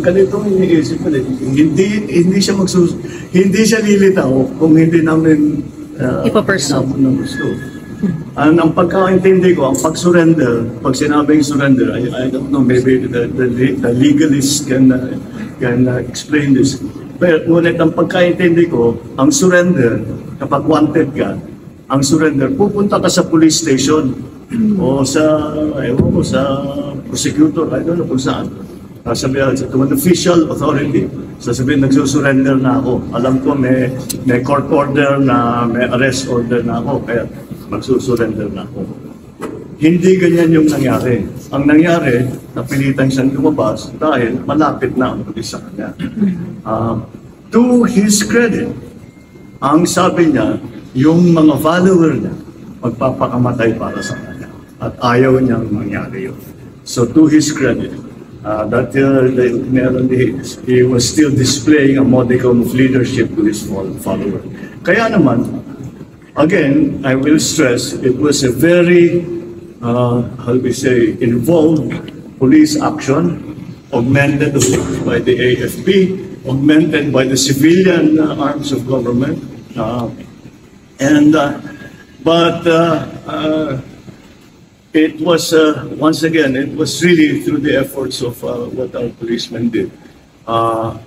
ganito ang iniisip ko. Hindi siya lilitaw kung hindi namin ipapursue ng gusto. Ang pagkakaintindi ko, ang pag-surrender, pag sinabing surrender, I don't know, maybe the legalists can explain this. Pero ngunit ang pagkaintindi ko, ang surrender, kapag wanted ka, ang surrender, pupunta ka sa police station o sa, ewan ko, sa prosecutor, I don't know kung saan. Sabihan, to an official authority, sasabihin, nagsusurrender na ako. Alam ko may court order na, may arrest order na ako, kaya magsusurrender na ako. Hindi ganyan yung nangyari. Ang nangyari, napilitan siyang lumabas dahil malapit na ang pulis sa kanya. To his credit, ang sabi niya, yung mga follower niya, magpapakamatay para sa kanya. At ayaw niyang mangyari yun. So to his credit, he was still displaying a modicum of leadership to his follower. Kaya naman, again, I will stress, it was a very, how do we say, involved police action, augmented by the AFP, augmented by the civilian arms of government. It was, once again, it was really through the efforts of what our policemen did.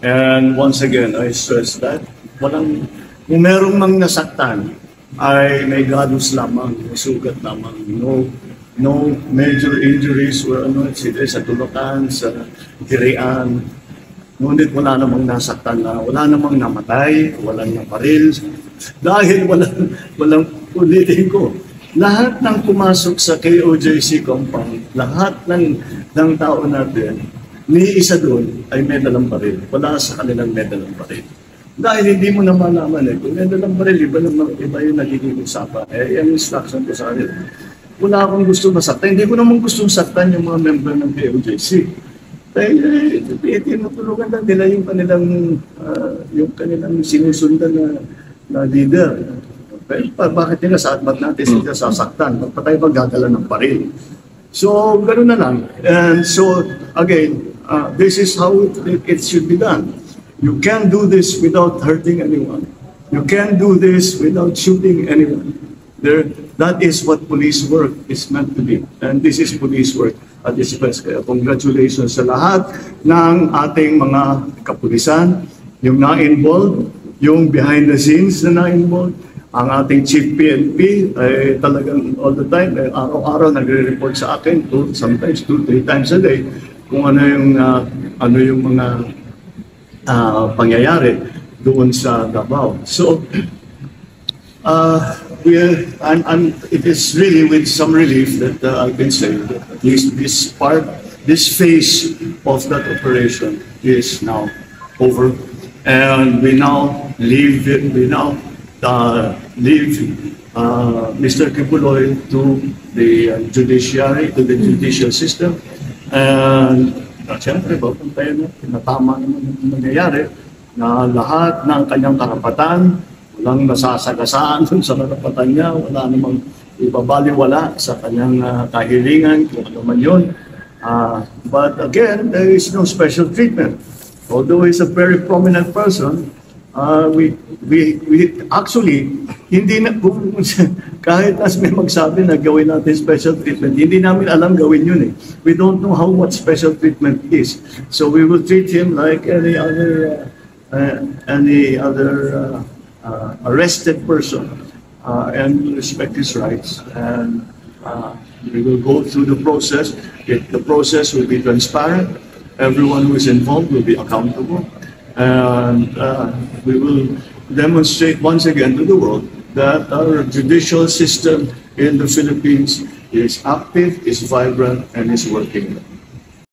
And once again, I stress that kung merong mang nasaktan, ay may galos lamang, may sugat lamang. No major injuries were sa tulukan, sa hirian. Ngunit wala namang nasaktan na, wala namang namatay, walang naparil. Dahil walang ulitin ko. Lahat ng pumasok sa KOJC compound, lahat ng tao natin, ni isa doon ay may dalang baril. Wala sa kanilang may dalang baril. Dahil hindi mo na malaman kung may dalang baril, iba yung nagiging usapan. Yung instruction ko sa kanila. Wala akong gusto masaktan. Hindi ko naman gusto saktan yung mga member ng KOJC. Dahil tinutulungan lang nila yung kanilang sinusundan na leader. Bakit nila ba't natin sila sasaktan? Ba't tayo magdadala ng baril? So, gano'n na lang. And so, again, this is how it should be done. You can't do this without hurting anyone. You can't do this without shooting anyone. That is what police work is meant to be. And this is police work at its best. Kaya congratulations sa lahat ng ating mga kapulisan, yung na-involved, yung behind the scenes na na-involved. Ang ating Chief PNP ay talagang all the time, araw-araw nagre-report sa akin, sometimes 2-3 times a day, kung ano yung mga pangyayari doon sa Davao. So, it is really with some relief that I can say that at least this phase of that operation is now over, and we now leave Mr. Kibuloy to the judiciary, to the judicial system, and siyempre, papuntayan na tama naman yung nangyayari na lahat ng kanyang karapatan, walang nasasagasaan sa karapatan niya, wala namang ibabaliwala sa kanyang kahilingan, kung ano man yun. But again, there is no special treatment. Although he's a very prominent person, we actually, hindi na, kahit as may magsabi na gawin natin special treatment, hindi namin alam gawin yun We don't know what special treatment is. So we will treat him like any other arrested person and respect his rights. And we will go through the process. The process will be transparent. Everyone who is involved will be accountable. And we will demonstrate once again to the world that our judicial system in the Philippines is active, is vibrant, and is working.